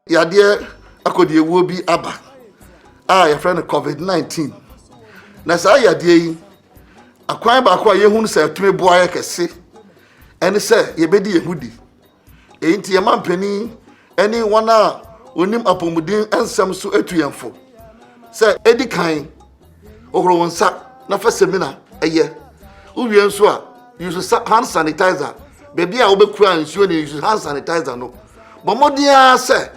Yade akodi ewo bi aba. Your friend COVID-19. Na sa yade yi akwan ba kwa ye hunu se tumi boa ye kese. Ene se ye bedi yehudi. Enti ye mampani eni wana onim apomudin ensem so atuyemfo. Se edi kan ogro wonsa na fa seminar eye. Uwie nso a use hand sanitizer. Baby a obekura nsuo ni use hand sanitizer no. Bomodia se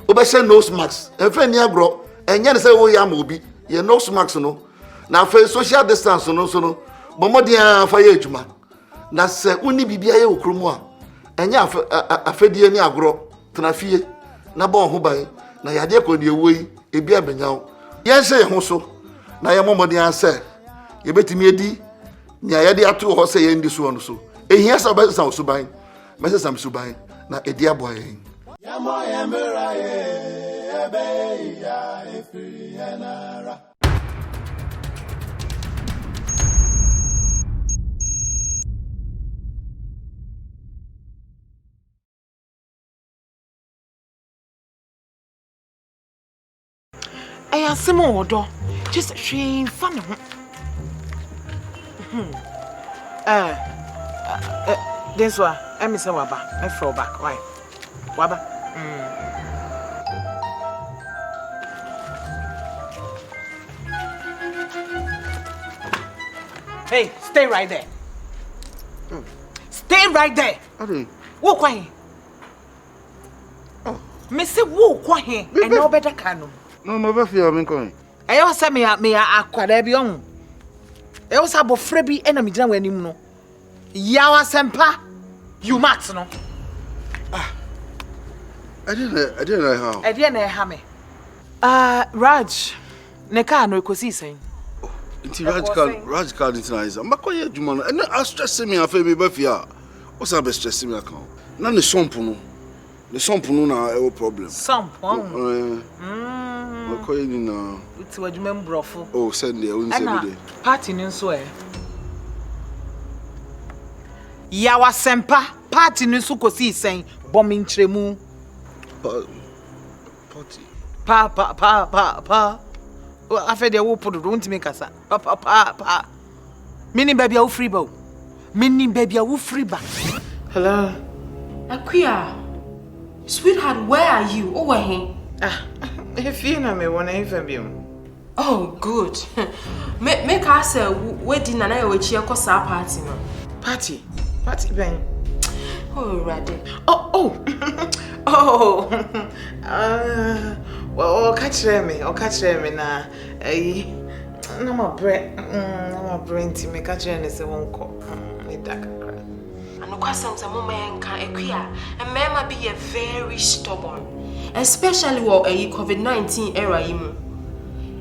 obehye nose mask. Enfe ni agro enye ne se wo ya ma obi. Ye nose mask no. Na fa social distance no so no. Bomodia fa ye adwuma. Na se uni bibia ye okromu a enye afedie ni agro tenafie na ba ho ban na yade ko ne ewoi ebi abenyaw. Ye hye ye ho so na ye momodia se ye betimi edi ni ayade ato ho se ye ndi so no so. Ehia sa ba sa osuban. Mese sam suban na edi aboye. I am Simon Odo. Just shame fun. This one, I'm Mr. Waba. I throw back. Why? Waba? Hey, stay right there. Stay right there. Walk away. Me say walk away. I know better can. No, my baby, I'm going. I also me akwada bi on. I also abofra bi na me gina wanim no. Yawa sempa. You max no. I didn't know how. I didn't know how me. Raj, ne car no kosi sen. Inti radical internalize. Makoye adwuma no. And I stress me afa me ba fia. What's that be stress me account? Na ne sompo no. Ne sompo no na e problem. Sompo. Makoye ni na. Uti wadwuma mbrofo. Oh, send there, we say there. Party ni nso Yawa sempa party ni nso kosi sen bomi ntremu. Party. Pa. Afede wo podo don't make kasa. Pa. Mini baby a wo free ba. Mini baby a wo free ba. Hello. Akuya. Sweetheart, where are you? Over here. If you know me wanna even be. Oh, good. Make us a wedding and I will cheer cause our party no. Party ben. Oh, rather. Oh. Well, catch me na. No more brain to make catch any se won ko. Me dakakra. And no kwasam sa mama enka Akuya. And mama be a very stubborn. Especially while a COVID-19 era imu.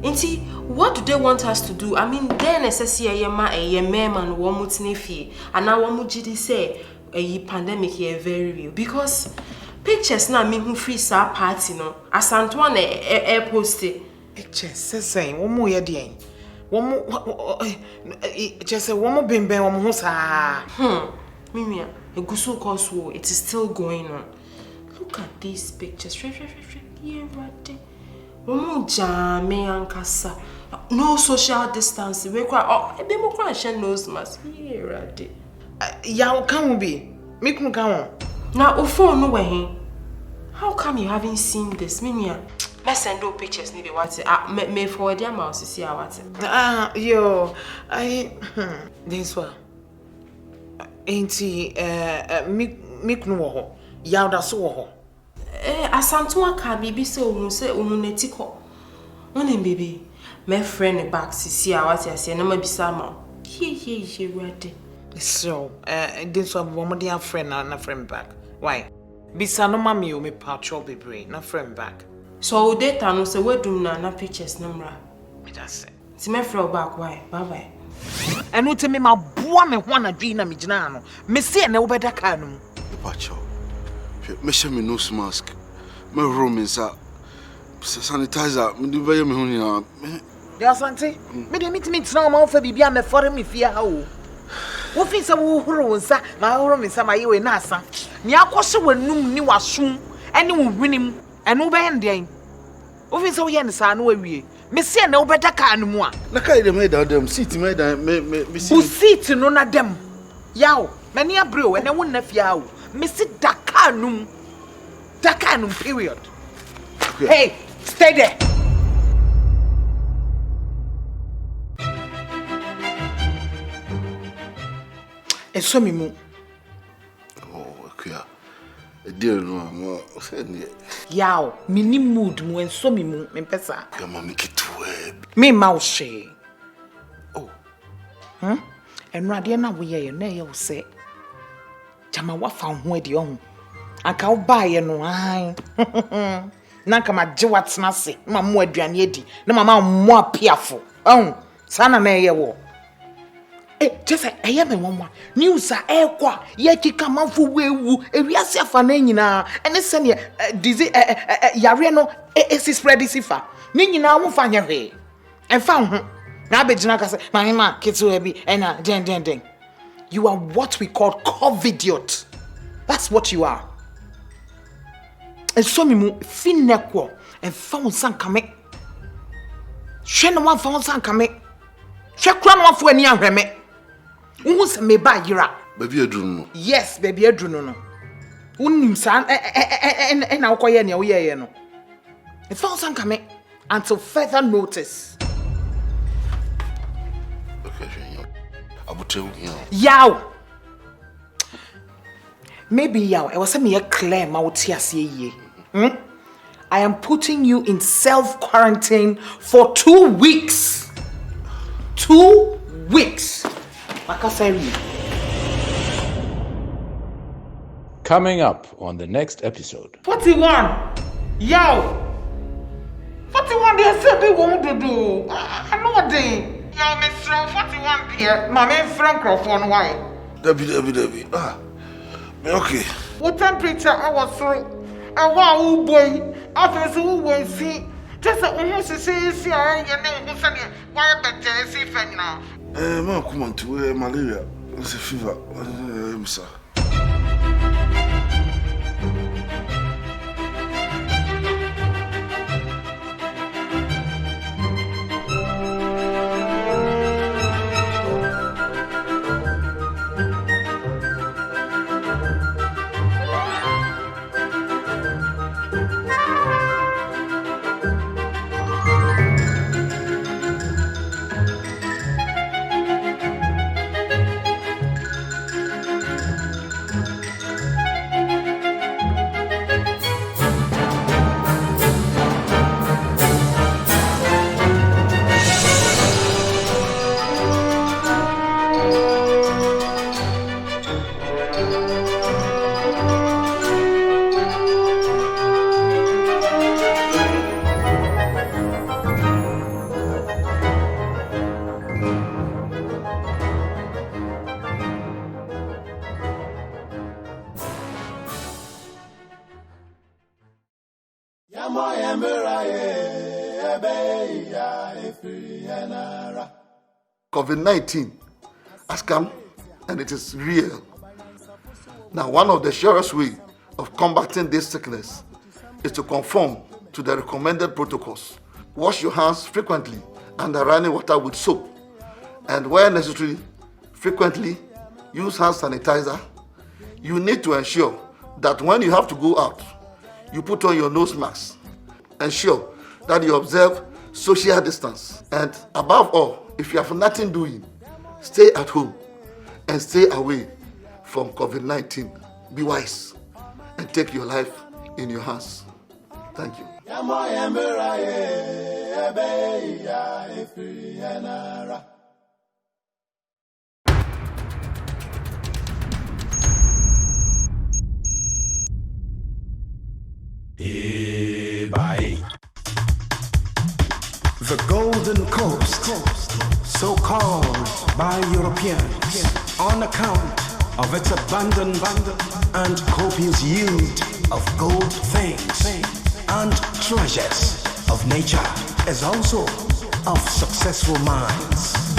Inti, what do they want us to do? I mean, then necessary a man one mutnefi, and now one mujidi say a pandemic here very real because pictures now mean who free sa party no. As Antoine air posted pictures saying one more year. One more just a one more bimbe one more sa. Mimia, a gusu cause war, it is still going on. Look at these pictures. Here right there. No social distancing. We cry. Oh, be more cry. Nose mask. Here right there. Yeah, can be. Make me go. Now, phone no way. How come you haven't seen this, Mimia? Let's send those pictures. Maybe what's it? May forward their mouse to see how it. Yo, this one. Ain't he? Make no. Yaw da so ho. Asantua ka bibi se ohun se ohun netiko. One baby, my friend back sisi awati ase na ma bisa ma. He ready. So, this one one my friend na friend back. Why? Bisa no mami o me patrol bebre na friend back. So data no se wedum na pictures number. Me just say. Ti my friend back why? Bye. Enu te me ma boa me ho anadwi na me gina no. Me se na wo beda ka no. Pacho. Me shame me nose mask. Me room inside. Sanitizer. Me do buy me honey na. Ya santi. Me dey meet na ma ofa bibia me for me fia ha o. Wo fi se wo horo wonsa, ma horo me sa ma ye we na asa. Ni akose wanum ni wasom, ene wo hwenim, ene wo be hen den. Wo fi se wo ye ne sa na wawie. Me se na wo beda ka anu mu a. Na kai dem dem seat me dan me see. Bu seat no na dem. Yawo, mani abre o ene wo na fia o. Me se daka anum. Daka anum period. Okay. Hey, stay there. Eso mi mu. Oh, okay. E dear no, mo say ne. Yaw, mi ni mood mu enso mi mu, me pesa. Ya mama kitwe. Me ma wo hwe. Oh. Enrade na wo ye na ye wo se. Chama wa fa ho ade ohun. Aka wo ba ye no an. Na kama je watena se, na mo aduane adi, na mama mo apiafo. Sana na ye wo. Just say I am a woman. News are air qua, ye kika manfo wewu, ewiase afa na nyina, ene sene disease yare no is spread sifa. Ni nyina wo fa nya hwe. Enfa ho. Na abegina ka say, "Mama, kitu ebi, ena den." You are what we call covidiot. That's what you are. And so me mu finekwo, enfa wonsan kame. Hwe no wan fa wonsan kame. Hwe kura no wan fo ani ahweme. Who se me ba yira? Baby adru. Yes, baby adru no. Unim san na ukoye ne woye no. It falls on come until further notice. Okay, I will tell you. Yaw. Maybe yaw. I was me clear ma wotiase ye. I am putting you in self-quarantine for 2 weeks. 2 weeks. Coming up on the next episode. 41. Yo. 41 they say they won't do. I know what they. Yo, Mr. 41 there. My main friend Crawford why? Debbie. Okay. What temperature I was through? I want boy. After so we see. Just almost see I know who said why better see fan now. Ma come on to malaria. It's a fever. Sir. COVID-19 has come and it is real. Now, one of the surest ways of combating this sickness is to conform to the recommended protocols. Wash your hands frequently under running water with soap, and where necessary, frequently use hand sanitizer. You need to ensure that when you have to go out, you put on your nose mask. Ensure that you observe social distance, and above all, if you have nothing doing, stay at home and stay away from COVID-19. Be wise and take your life in your hands. Thank you. The Golden Coast, so called by Europeans on account of its abundant and copious yield of gold things and treasures of nature, as also of successful minds.